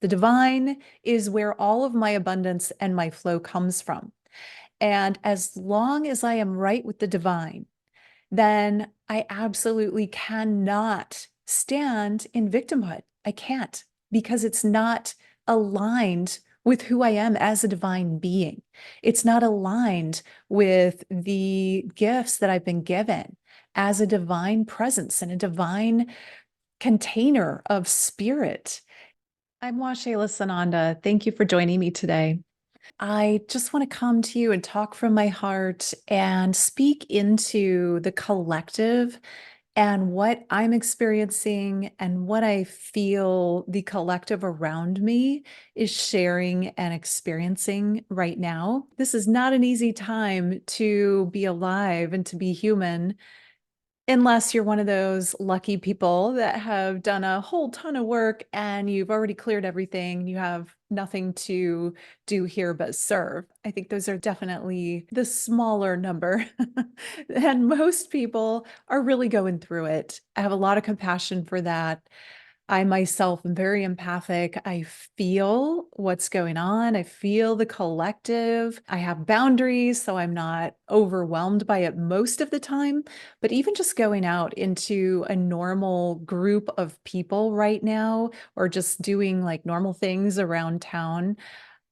The divine is where all of my abundance and my flow comes from. And as long as I am right with the divine, then I absolutely cannot stand in victimhood. I can't, because it's not aligned with who I am as a divine being. It's not aligned with the gifts that I've been given as a divine presence and a divine container of spirit. I'm Waxéla Sananda. Thank you for joining me today. I just want to come to you and talk from my heart and speak into the collective and what I'm experiencing and what I feel the collective around me is sharing and experiencing right now. This is not an easy time to be alive and to be human. Unless you're one of those lucky people that have done a whole ton of work and you've already cleared everything, you have nothing to do here but serve. I think those are definitely the smaller number. And most people are really going through it. I have a lot of compassion for that. I myself am very empathic. I feel what's going on. I feel the collective. I have boundaries, so I'm not overwhelmed by it most of the time. But even just going out into a normal group of people right now, or just doing like normal things around town,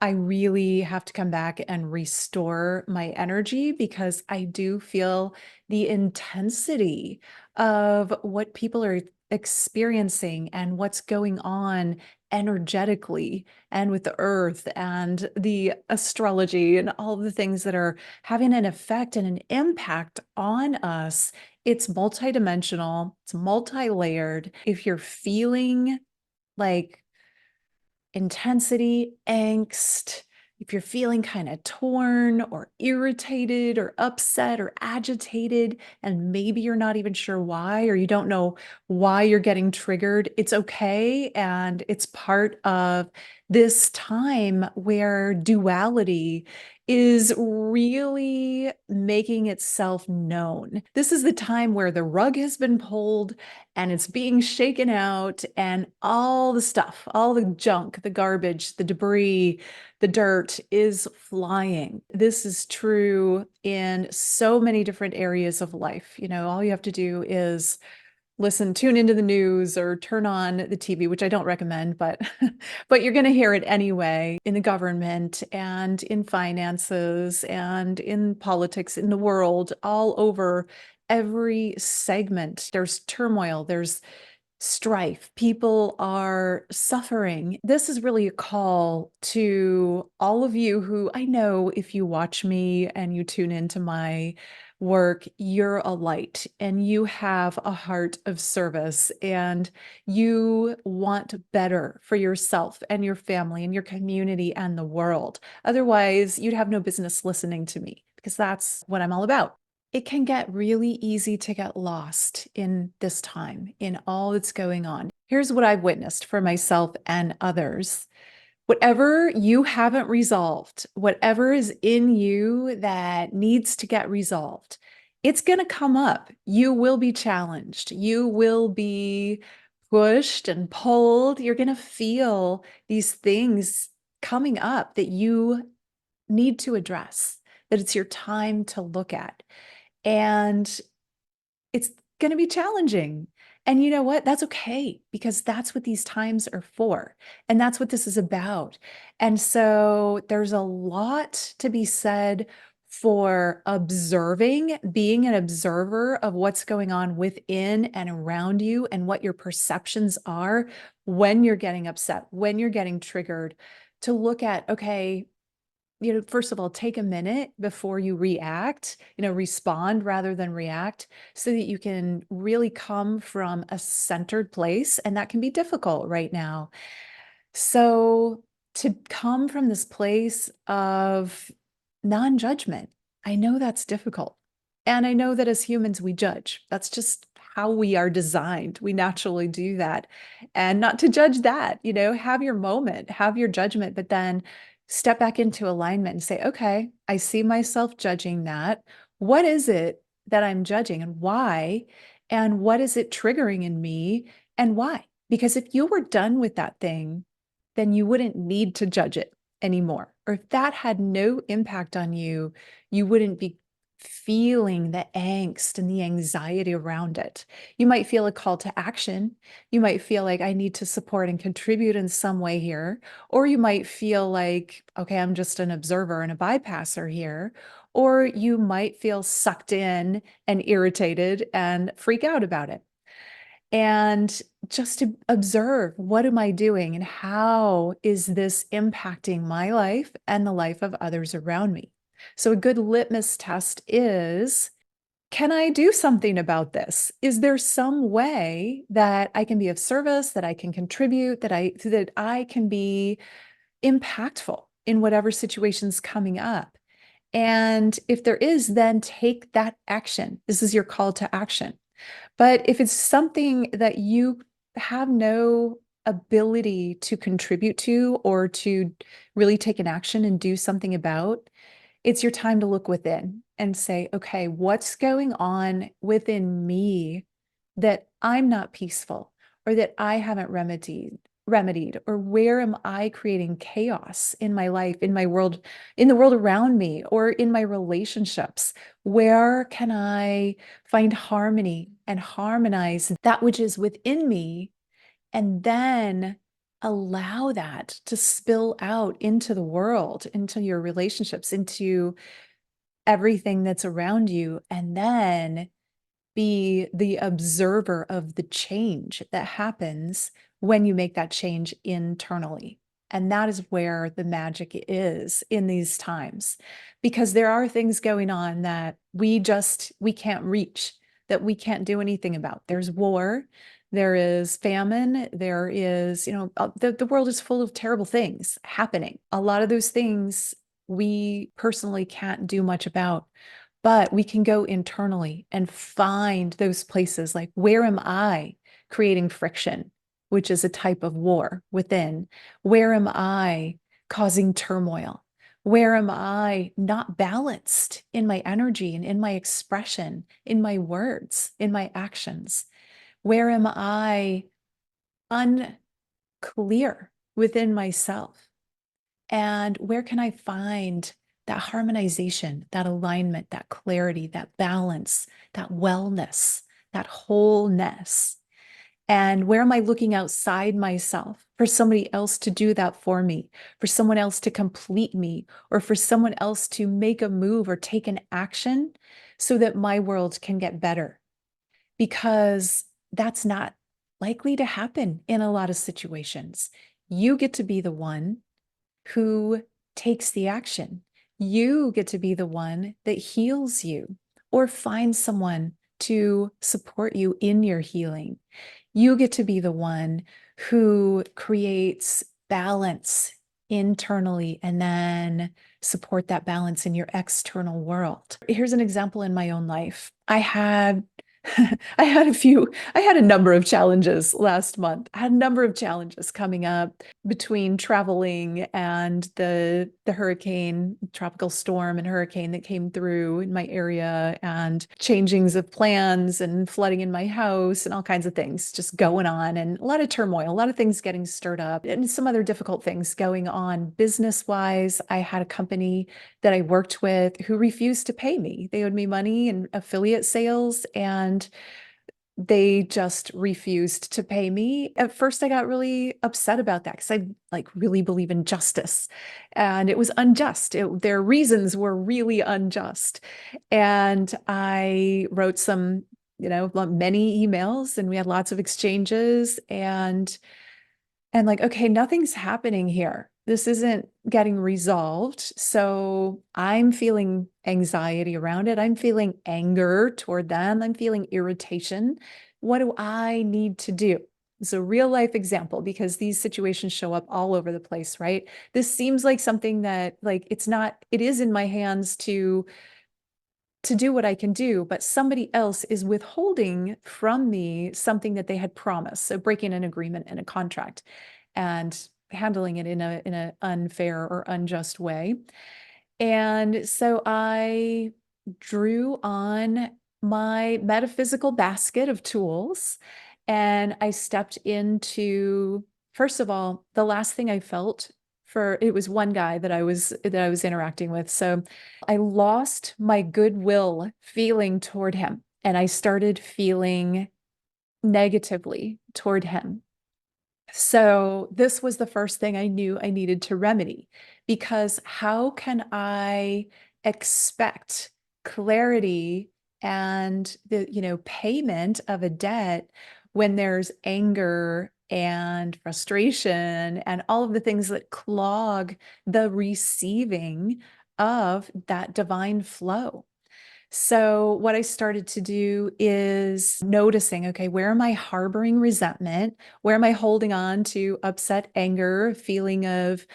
I really have to come back and restore my energy because I do feel the intensity of what people are experiencing and what's going on energetically and with the earth and the astrology and all the things that are having an effect and an impact on us. It's multidimensional, it's multi-layered. If you're feeling like intensity, angst, if you're feeling kind of torn or irritated or upset or agitated, and maybe you're not even sure why, or you don't know why you're getting triggered, it's okay. And it's part of this time where duality is really making itself known. This is the time where the rug has been pulled and it's being shaken out, and all the stuff, all the junk, the garbage, the debris, the dirt is flying. This is true in so many different areas of life. You know, all you have to do is tune into the news or turn on the TV, which I don't recommend, but but you're going to hear it anyway, in the government and in finances and in politics, in the world, all over. Every segment, there's turmoil, there's strife. People are suffering. This is really a call to all of you who, I know if you watch me and you tune into my work, you're a light and you have a heart of service and you want better for yourself and your family and your community and the world. Otherwise, you'd have no business listening to me, because that's what I'm all about. It can get really easy to get lost in this time, in all that's going on. Here's what I've witnessed for myself and others. Whatever you haven't resolved, whatever is in you that needs to get resolved, it's going to come up. You will be challenged. You will be pushed and pulled. You're going to feel these things coming up that you need to address, that it's your time to look at. And it's going to be challenging. And you know what? That's okay, because that's what these times are for. And that's what this is about. And so there's a lot to be said for observing, being an observer of what's going on within and around you and what your perceptions are when you're getting upset, when you're getting triggered, to look at, okay, first of all, take a minute before you react, respond rather than react, so that you can really come from a centered place. And that can be difficult right now. So to come from this place of non-judgment, I know that's difficult. And I know that as humans, we judge. That's just how we are designed. We naturally do that. And not to judge that, have your moment, have your judgment, but then step back into alignment and say, okay, I see myself judging that. What is it that I'm judging and why? And what is it triggering in me and why? Because if you were done with that thing, then you wouldn't need to judge it anymore. Or if that had no impact on you, you wouldn't be feeling the angst and the anxiety around it. You might feel a call to action. You might feel like I need to support and contribute in some way here. Or you might feel like, okay, I'm just an observer and a bypasser here. Or you might feel sucked in and irritated and freak out about it. And just to observe, what am I doing and how is this impacting my life and the life of others around me? So a good litmus test is, can I do something about this? Is there some way that I can be of service, that I can contribute, that I can be impactful in whatever situation's coming up? And if there is, then take that action. This is your call to action. But if it's something that you have no ability to contribute to or to really take an action and do something about, it's your time to look within and say, okay, what's going on within me that I'm not peaceful or that I haven't remedied, or where am I creating chaos in my life, in my world, in the world around me, or in my relationships? Where can I find harmony and harmonize that which is within me, and then allow that to spill out into the world, into your relationships, into everything that's around you, and then be the observer of the change that happens when you make that change internally. And that is where the magic is in these times, because there are things going on that we can't reach, that we can't do anything about. There's war, there is famine, there is, the world is full of terrible things happening. A lot of those things we personally can't do much about. But we can go internally and find those places like, where am I creating friction, which is a type of war within? Where am I causing turmoil? Where am I not balanced in my energy and in my expression, in my words, in my actions? Where am I unclear within myself? And where can I find that harmonization, that alignment, that clarity, that balance, that wellness, that wholeness? And where am I looking outside myself for somebody else to do that for me, for someone else to complete me, or for someone else to make a move or take an action so that my world can get better? Because that's not likely to happen in a lot of situations. You get to be the one who takes the action. You get to be the one that heals you or finds someone to support you in your healing. You get to be the one who creates balance internally and then support that balance in your external world. Here's an example in my own life. I had a number of challenges last month. I had a number of challenges coming up between traveling and the hurricane, tropical storm and hurricane that came through in my area, and changings of plans and flooding in my house and all kinds of things just going on, and a lot of turmoil, a lot of things getting stirred up, and some other difficult things going on business-wise. I had a company that I worked with who refused to pay me. They owed me money in affiliate sales, and they just refused to pay me. At first, I got really upset about that because I really believe in justice, and it was unjust. Their reasons were really unjust. And I wrote many emails, and we had lots of exchanges, and like, okay, nothing's happening here. This isn't getting resolved. So I'm feeling anxiety around it. I'm feeling anger toward them. I'm feeling irritation. What do I need to do? It's a real life example because these situations show up all over the place, right? This seems like something that it is in my hands to do what I can do, but somebody else is withholding from me something that they had promised. So breaking an agreement and a contract and handling it in an unfair or unjust way. And so I drew on my metaphysical basket of tools, and I stepped into First of all, the last thing I felt for it was one guy that I was interacting with. So I lost my goodwill feeling toward him, and I started feeling negatively toward him. So this was the first thing I knew I needed to remedy, because how can I expect clarity and the, payment of a debt when there's anger and frustration and all of the things that clog the receiving of that divine flow? So, what I started to do is noticing, okay, where am I harboring resentment? Where am I holding on to upset anger, feeling of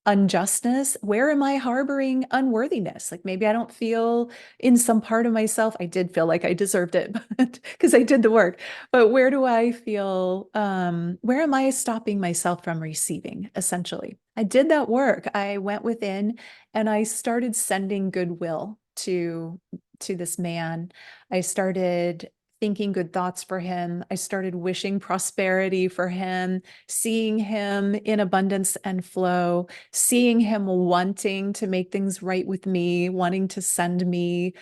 unjustness? Where am I harboring unworthiness? Like maybe I don't feel in some part of myself, I did feel like I deserved it, but because I did the work. But where do I feel, where am I stopping myself from receiving, essentially? I did that work. I went within and I started sending goodwill to this man. I started thinking good thoughts for him. I started wishing prosperity for him, seeing him in abundance and flow, seeing him wanting to make things right with me, wanting to send me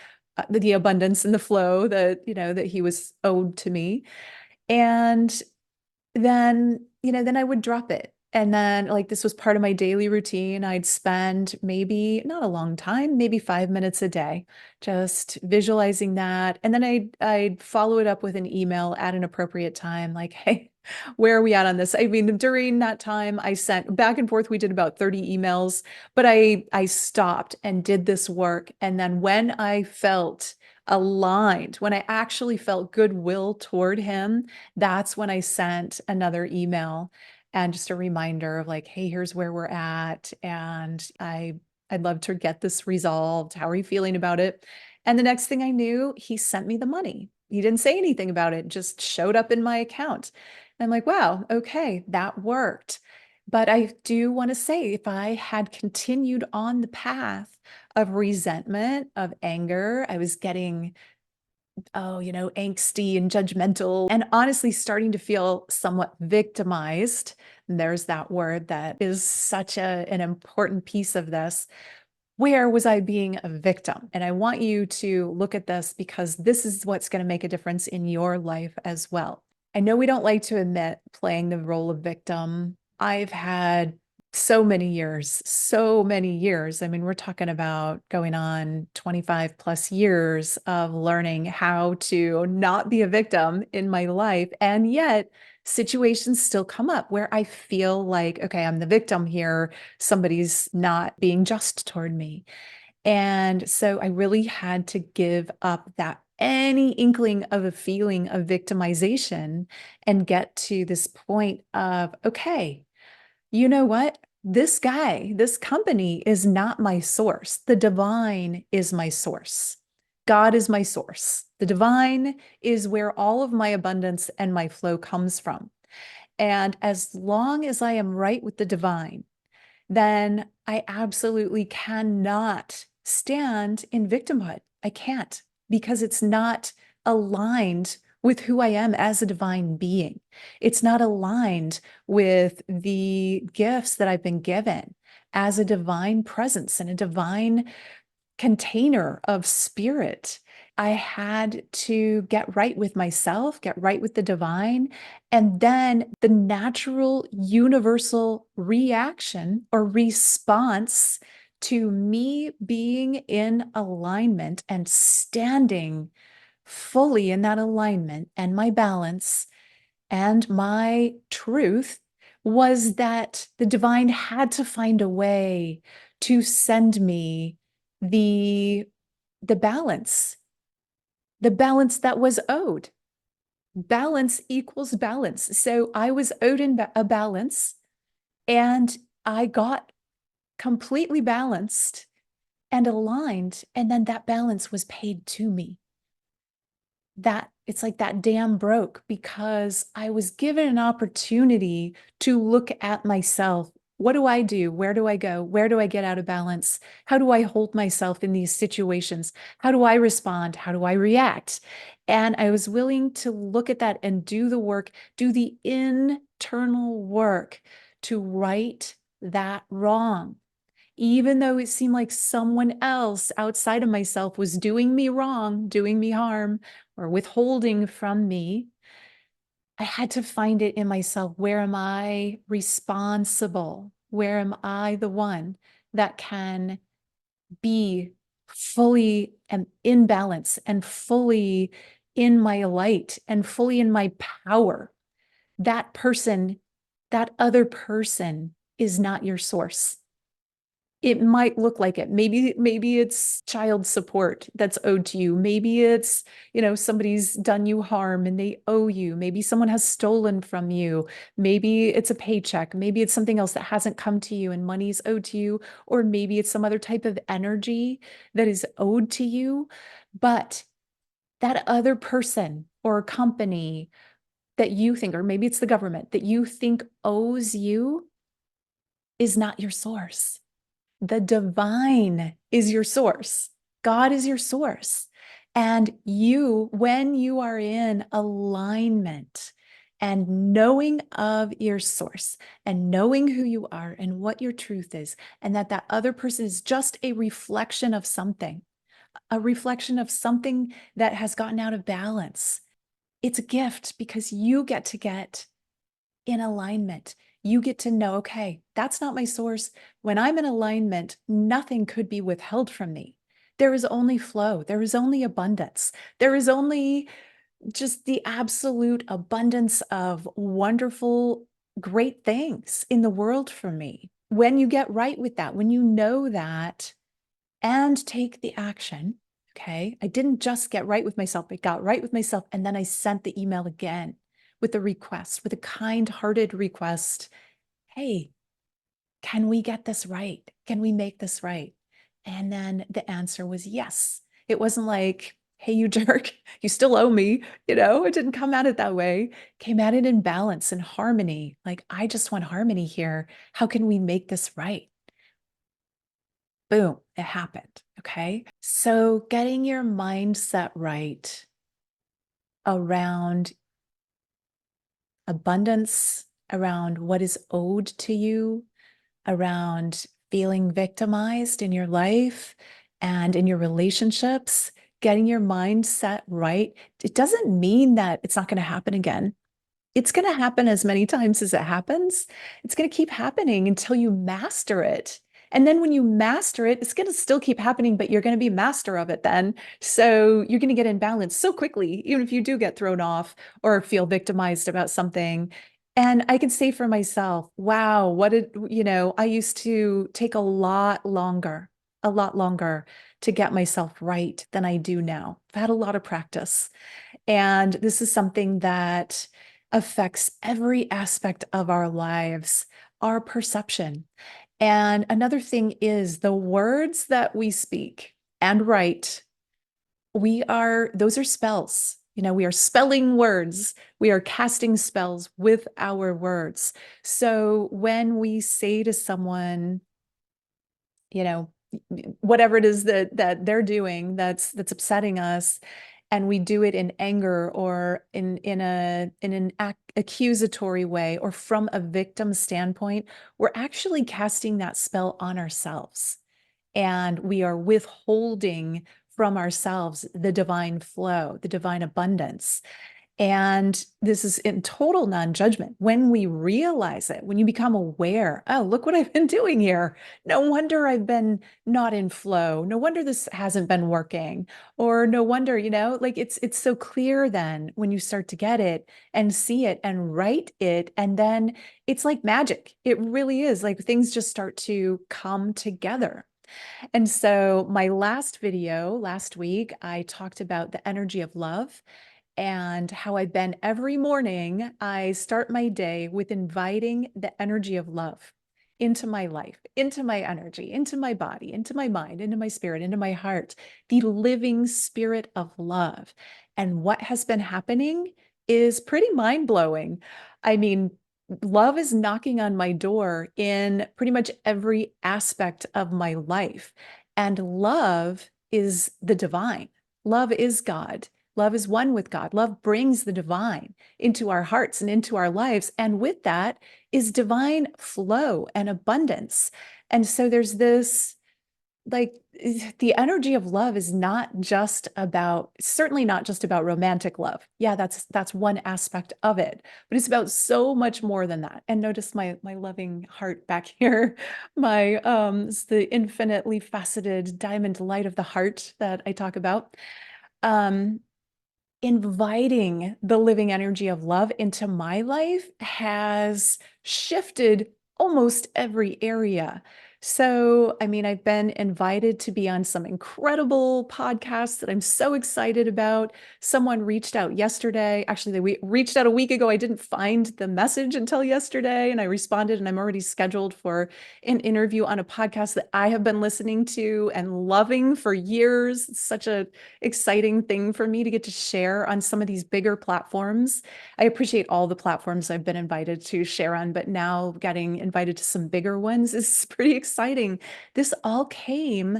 the abundance and the flow that, that he was owed to me. And then I would drop it. And then like this was part of my daily routine. I'd spend maybe not a long time, maybe 5 minutes a day, just visualizing that. And then I'd follow it up with an email at an appropriate time, like, hey, where are we at on this? I mean, during that time, I sent back and forth. We did about 30 emails, but I stopped and did this work. And then when I felt aligned, when I actually felt goodwill toward him, that's when I sent another email and just a reminder of like, hey, here's where we're at. And I'd love to get this resolved. How are you feeling about it? And the next thing I knew, he sent me the money. He didn't say anything about it, just showed up in my account. And I'm like, wow, okay, that worked. But I do want to say, if I had continued on the path of resentment, of anger, I was getting angsty and judgmental, and honestly starting to feel somewhat victimized. And there's that word that is such an important piece of this. Where was I being a victim? And I want you to look at this because this is what's going to make a difference in your life as well. I know we don't like to admit playing the role of victim. I've had so many years, so many years. I mean, we're talking about going on 25 plus years of learning how to not be a victim in my life. And yet, situations still come up where I feel like, okay, I'm the victim here. Somebody's not being just toward me. And so I really had to give up that any inkling of a feeling of victimization and get to this point of, okay, you know what? This guy, this company is not my source. The divine is my source. God is my source. The divine is where all of my abundance and my flow comes from. And as long as I am right with the divine, then I absolutely cannot stand in victimhood. I can't, because it's not aligned with who I am as a divine being. It's not aligned with the gifts that I've been given as a divine presence and a divine container of spirit. I had to get right with myself, get right with the divine, and then the natural universal reaction or response to me being in alignment and standing fully in that alignment and my balance and my truth was that the divine had to find a way to send me the the balance, the balance that was owed. Balance equals balance. So I was owed a balance, and I got completely balanced and aligned, and then that balance was paid to me. That it's like that dam broke because I was given an opportunity to look at myself. What do I do? Where do I go? Where do I get out of balance? How do I hold myself in these situations? How do I respond? How do I react? And I was willing to look at that and do the work, do the internal internal work to right that wrong. Even though it seemed like someone else outside of myself was doing me wrong, doing me harm, or withholding from me, I had to find it in myself. Where am I responsible? Where am I the one that can be fully and in balance and fully in my light and fully in my power? That person, that other person is not your source. It might look like it. Maybe it's child support that's owed to you. Maybe it's, somebody's done you harm and they owe you. Maybe someone has stolen from you. Maybe it's a paycheck. Maybe it's something else that hasn't come to you and money's owed to you. Or maybe it's some other type of energy that is owed to you. But that other person or company that you think, or maybe it's the government that you think owes you, is not your source. The divine is your source. God is your source. And you, when you are in alignment and knowing of your source and knowing who you are and what your truth is, and that other person is just a reflection of something that has gotten out of balance, it's a gift because you get to get in alignment. You get to know, okay, that's not my source. When I'm in alignment, nothing could be withheld from me. There is only flow. There is only abundance. There is only just the absolute abundance of wonderful, great things in the world for me. When you get right with that, when you know that and take the action, okay, I didn't just get right with myself, I got right with myself. And then I sent the email again with a request, with a kind-hearted request. Hey, can we get this right? Can we make this right? And then the answer was yes. It wasn't like, hey, you jerk, you still owe me. It didn't come at it that way. Came at it in balance and harmony. Like, I just want harmony here. How can we make this right? Boom, it happened. Okay. So getting your mindset right around abundance, around what is owed to you, around feeling victimized in your life and in your relationships, getting your mindset right. It doesn't mean that it's not going to happen again. It's going to happen as many times as it happens. It's going to keep happening until you master it. And then when you master it, it's going to still keep happening, but you're going to be master of it then. So you're going to get in balance so quickly, even if you do get thrown off or feel victimized about something. And I can say for myself, wow, I used to take a lot longer to get myself right than I do now. I've had a lot of practice. And this is something that affects every aspect of our lives, our perception. And another thing is the words that we speak and write, those are spells. We are spelling words. We are casting spells with our words. So when we say to someone, whatever it is that they're doing that's upsetting us, and we do it in anger or in an accusatory way or from a victim standpoint, we're actually casting that spell on ourselves, and we are withholding from ourselves the divine flow, the divine abundance. And this is in total non-judgment. When we realize it, when you become aware, oh, look what I've been doing here. No wonder I've been not in flow. No wonder this hasn't been working. Or no wonder, like it's so clear then when you start to get it and see it and write it. And then it's like magic. It really is, like things just start to come together. And so my last video last week, I talked about the energy of love and how I've been every morning. I start my day with inviting the energy of love into my life, into my energy, into my body, into my mind, into my spirit, into my heart, the living spirit of love. And what has been happening is pretty mind-blowing. I mean, love is knocking on my door in pretty much every aspect of my life. And love is the divine. Love is God. Love is one with God. Love brings the divine into our hearts and into our lives. And with that is divine flow and abundance. And so there's this, like, the energy of love is not just about, certainly not just about romantic love. Yeah, that's one aspect of it, but it's about so much more than that. And notice my loving heart back here, my it's the infinitely faceted diamond light of the heart that I talk about. Um, Inviting the living energy of love into my life has shifted almost every area. So, I mean, I've been invited to be on some incredible podcasts that I'm so excited about. Someone reached out yesterday. Actually, they reached out a week ago. I didn't find the message until yesterday, and I responded, and I'm already scheduled for an interview on a podcast that I have been listening to and loving for years. It's such a exciting thing for me to get to share on some of these bigger platforms. I appreciate all the platforms I've been invited to share on, but now getting invited to some bigger ones is pretty exciting. This all came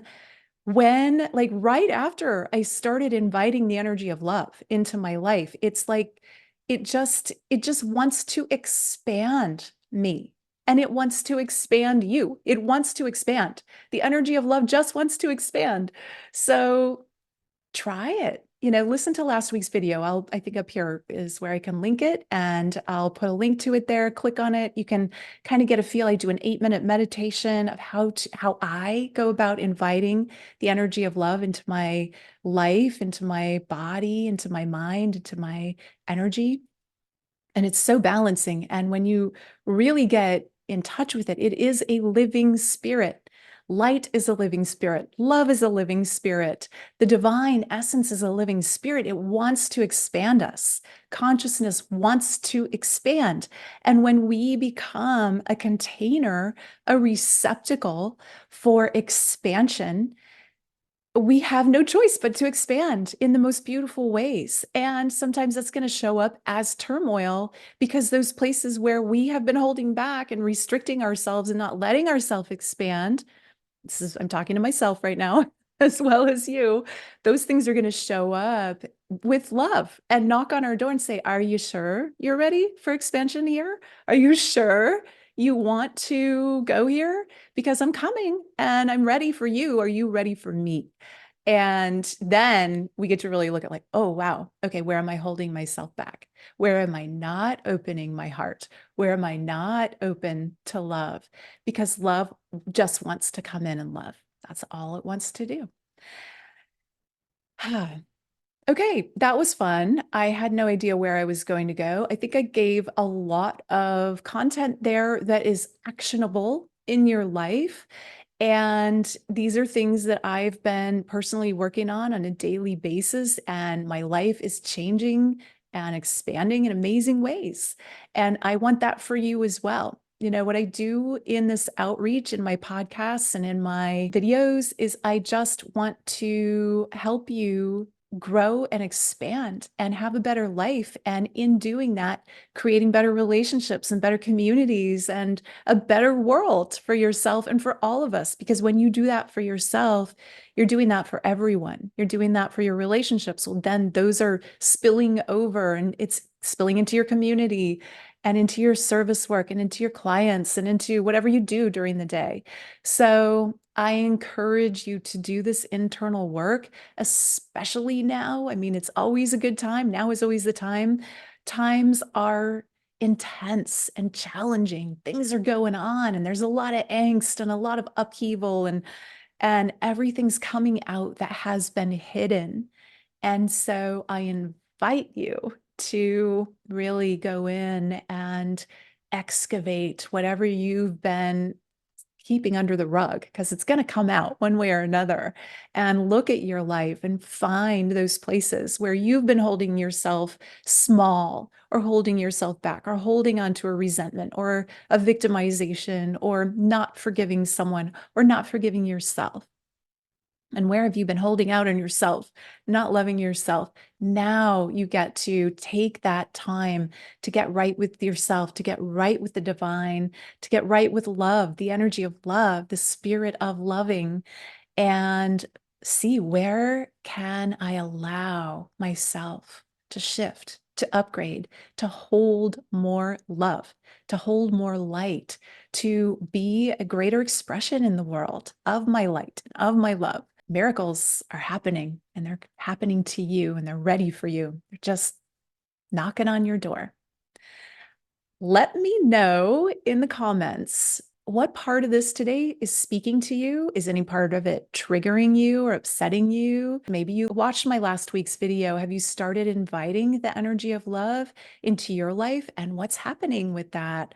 when, like, right after I started inviting the energy of love into my life. It's like it just wants to expand me. And it wants to expand you. It wants to expand. The energy of love just wants to expand. So try it. Listen to last week's video. I think up here is where I can link it, and I'll put a link to it there. Click on it. You can kind of get a feel. I do an 8-minute meditation of how I go about inviting the energy of love into my life, into my body, into my mind, into my energy. And it's so balancing. And when you really get in touch with it, it is a living spirit. Light is a living spirit. Love is a living spirit. The divine essence is a living spirit. It wants to expand us. Consciousness wants to expand. And when we become a container, a receptacle for expansion, we have no choice but to expand in the most beautiful ways. And sometimes that's going to show up as turmoil, because those places where we have been holding back and restricting ourselves and not letting ourselves expand, I'm talking to myself right now, as well as you, those things are going to show up with love and knock on our door and say, are you sure you're ready for expansion here? Are you sure you want to go here? Because I'm coming and I'm ready for you. Are you ready for me? And then we get to really look at, like, oh, wow. Okay, where am I holding myself back? Where am I not opening my heart? Where am I not open to love? Because love just wants to come in and love. That's all it wants to do. Okay, that was fun. I had no idea where I was going to go. I think I gave a lot of content there that is actionable in your life. And these are things that I've been personally working on a daily basis, and my life is changing and expanding in amazing ways. And I want that for you as well. What I do in this outreach, in my podcasts and in my videos, is I just want to help you grow and expand and have a better life. And in doing that, creating better relationships and better communities and a better world for yourself and for all of us. Because when you do that for yourself, you're doing that for everyone. You're doing that for your relationships. Well, then those are spilling over, and it's spilling into your community and into your service work and into your clients and into whatever you do during the day. So I encourage you to do this internal work, especially now. I mean, it's always a good time. Now is always the time. Times are intense and challenging. Things are going on, and there's a lot of angst and a lot of upheaval, and everything's coming out that has been hidden. And so I invite you to really go in and excavate whatever you've been keeping under the rug, because it's going to come out one way or another, and look at your life and find those places where you've been holding yourself small, or holding yourself back, or holding on to a resentment or a victimization, or not forgiving someone, or not forgiving yourself. And where have you been holding out on yourself, not loving yourself? Now you get to take that time to get right with yourself, to get right with the divine, to get right with love, the energy of love, the spirit of loving, and see, where can I allow myself to shift, to upgrade, to hold more love, to hold more light, to be a greater expression in the world of my light, of my love. Miracles are happening, and they're happening to you, and they're ready for you. They're just knocking on your door. Let me know in the comments what part of this today is speaking to you. Is any part of it triggering you or upsetting you? Maybe you watched my last week's video. Have you started inviting the energy of love into your life, and what's happening with that?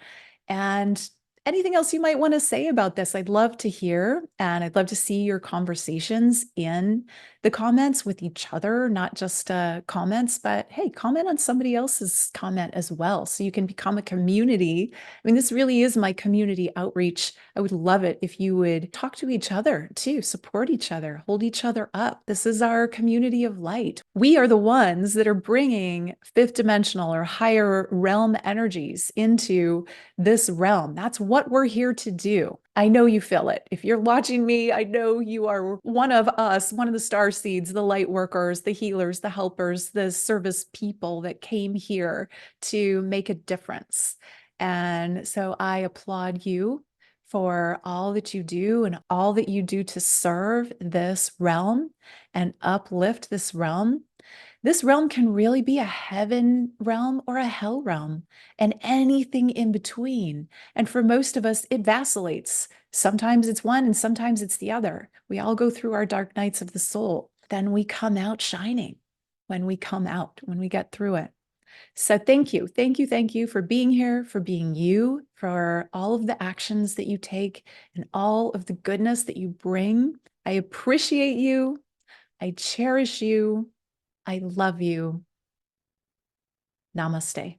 And anything else you might want to say about this, I'd love to hear. And I'd love to see your conversations in the comments with each other, not just comments, but hey, comment on somebody else's comment as well. So you can become a community. I mean, this really is my community outreach. I would love it if you would talk to each other too, support each other, hold each other up. This is our community of light. We are the ones that are bringing fifth dimensional or higher realm energies into this realm. That's what we're here to do. I know you feel it. If you're watching me, I know you are one of us, one of the star seeds, the light workers, the healers, the helpers, the service people that came here to make a difference. And so I applaud you for all that you do and all that you do to serve this realm and uplift this realm. This realm can really be a heaven realm or a hell realm and anything in between. And for most of us, it vacillates. Sometimes it's one and sometimes it's the other. We all go through our dark nights of the soul. Then we come out shining when we come out, when we get through it. So thank you. Thank you. Thank you for being here, for being you, for all of the actions that you take and all of the goodness that you bring. I appreciate you. I cherish you. I love you. Namaste.